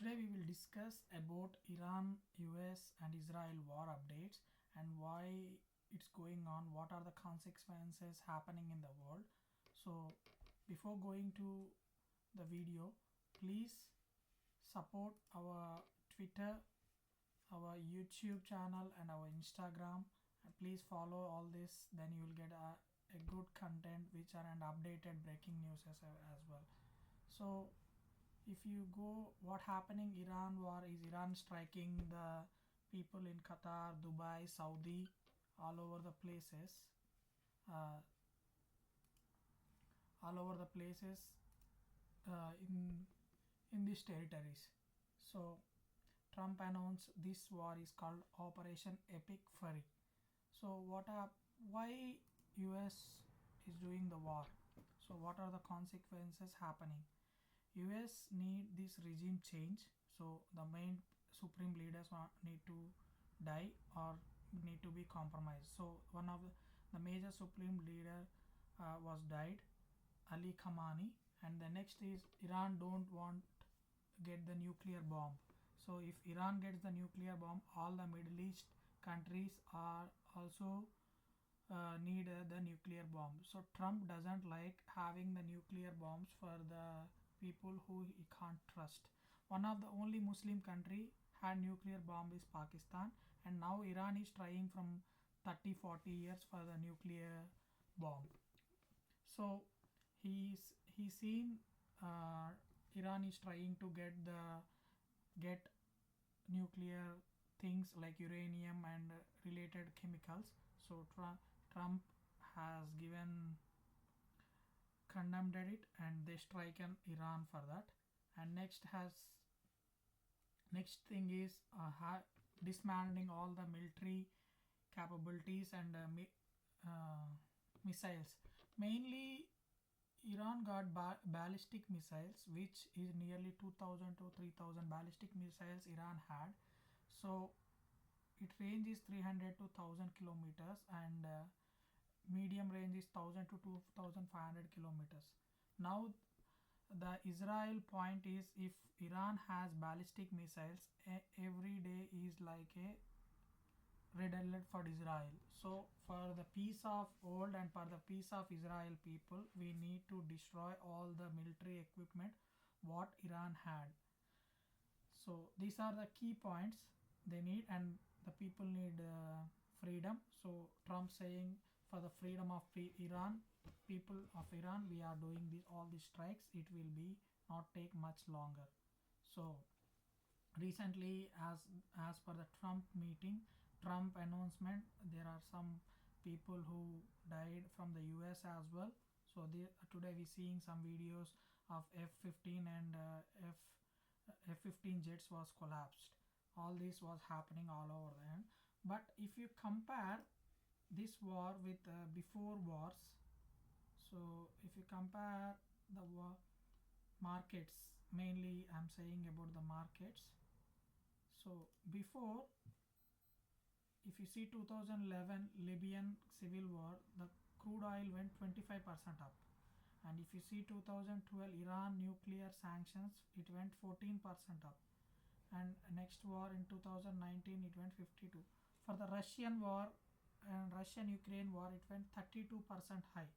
Today we will discuss about Iran, US and Israel war updates and why it's going on, what are the consequences happening in the world. So before going to the video, please support our Twitter, our YouTube channel and our Instagram, and please follow all this, then you will get a good content which are and updated breaking news as well. So if you go what happening Iran war is Iran striking the people in Qatar, Dubai, Saudi, all over the places, uh, all over the places in these territories. So Trump announced this war is called Operation Epic Fury. So why US is doing the war? So what are the consequences happening? US need this regime change, so the main supreme leaders need to die or need to be compromised. So one of the major supreme leader was died, Ali Khamenei, and the next is Iran don't want get the nuclear bomb. So if Iran gets the nuclear bomb, all the Middle East countries are also need the nuclear bomb. So Trump doesn't like having the nuclear bombs for the people who he can't trust. One of the only Muslim country had nuclear bomb is Pakistan, and now Iran is trying from 30-40 years for the nuclear bomb. So he's seen Iran is trying to get nuclear things like uranium and related chemicals. So Trump has given condemned it and they strike on Iran for that. And next thing is dismantling all the military capabilities and missiles. Mainly Iran got ballistic missiles, which is nearly 2000 to 3000 ballistic missiles Iran had. So it range is 300 to 1000 kilometers and medium range is 1000 to 2500 kilometers. Now the Israel point is if Iran has ballistic missiles, every day is like a red alert for Israel. So for the peace of world and for the peace of Israel people, we need to destroy all the military equipment what Iran had. So these are the key points they need, and the people need freedom. So Trump saying for the freedom of Iran, people of Iran, we are doing all these strikes. It will be not take much longer. So recently, as per the Trump announcement, there are some people who died from the US as well. So today we seeing some videos of F-15 and F-15 jets was collapsed. All this was happening all over the end. But if you compare this war with before wars, so if you compare the markets, mainly I'm saying about the markets. So before, if you see 2011 Libyan civil war, the crude oil went 25% up. And if you see 2012 Iran nuclear sanctions, it went 14% up. And next war in 2019 it went 52. For the Russian war and Russian Ukraine war, it went 32% high.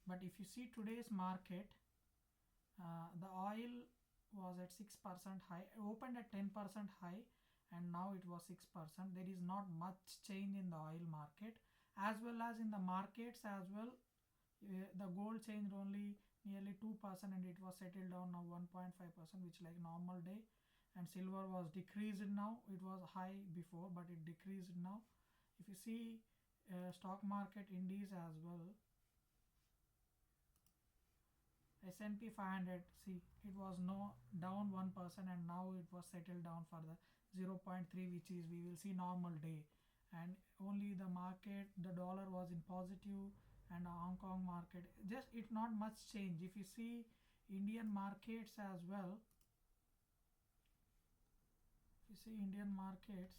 But if you see today's market, the oil was at 6% high, opened at 10% high, and now it was 6%. There is not much change in the oil market, as well as in the markets as well. The gold changed only nearly 2% and it was settled down now 1.5%, which like normal day. And silver was decreased now. It was high before, but it decreased now. If you see stock market indices as well, S&P 500, see it was no down 1% and now it was settled down for the 0.3, which is we will see normal day. And only the market, the dollar was in positive, and the Hong Kong market just it not much change. If you see Indian markets as well, if you see Indian markets,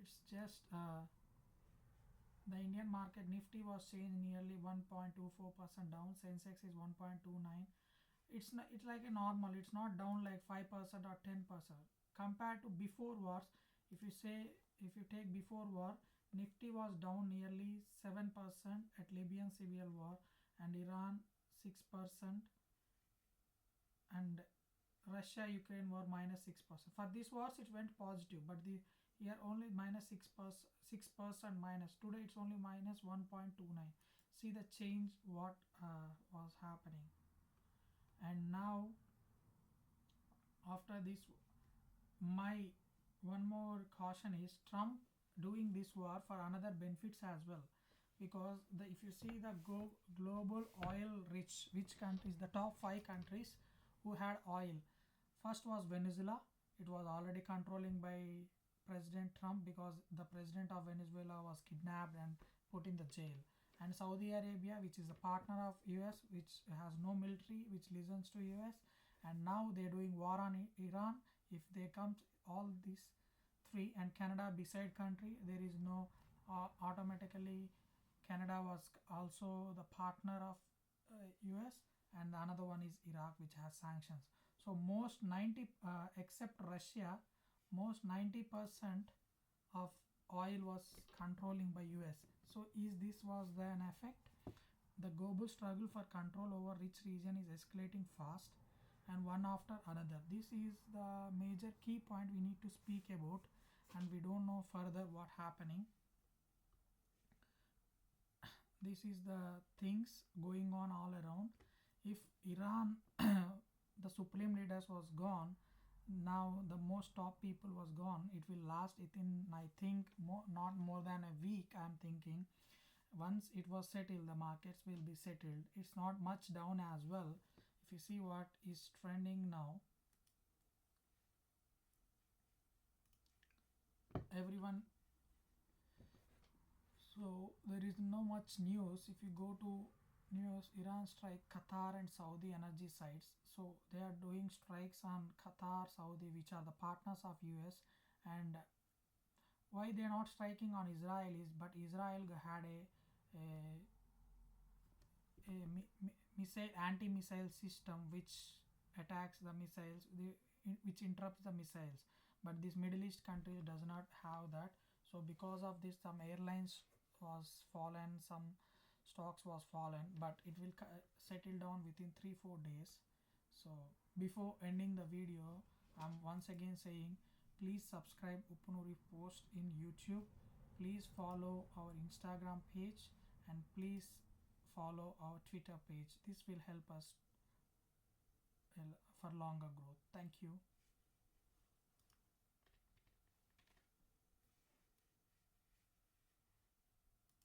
it's just the Indian market Nifty was changed nearly 1.24% down. Sensex is 1.29, It's like a normal. It's not down like 5% or 10% compared to before wars. If you say, if you take before war, Nifty was down nearly 7% at Libyan civil war, and Iran 6%, and Russia Ukraine war minus 6%. For these wars it went positive, but the here only minus 6% minus. Today it's only minus 1.29. See the change what was happening. And now after this, my one more caution is Trump doing this war for another benefits as well, because if you see the global oil rich countries, the top 5 countries who had oil, first was Venezuela. It was already controlling by President Trump because the president of Venezuela was kidnapped and put in the jail. And Saudi Arabia, which is a partner of US, which has no military, which listens to US, and now they're doing war on Iran. If they come, all these three, and Canada beside country, there is no automatically. Canada was also the partner of US, and another one is Iraq, which has sanctions. So most 90 except Russia, most 90% of oil was controlling by US. So is this was the an effect? The global struggle for control over rich region is escalating fast, and one after another. This is the major key point we need to speak about, and we don't know further what happening. This is the things going on all around. If Iran the supreme leaders was gone, now the most top people was gone, it will last within, I think, not more than a week, I'm thinking. Once it was settled, the markets will be settled. It's not much down as well. If you see what is trending now, everyone, so there is no much news. If you go to news, Iran strike Qatar and Saudi energy sites. So they are doing strikes on Qatar, Saudi, which are the partners of US. And why they are not striking on Israel is, but Israel had a missile anti-missile system which attacks the missiles, which interrupts the missiles. But this Middle East country does not have that. So because of this, some airlines was fallen, some stocks was fallen, but it will settle down within 3-4 days. So before ending the video, I'm once again saying, please subscribe Upunuri Post in YouTube. Please follow our Instagram page, and please follow our Twitter page. This will help us for longer growth. Thank you.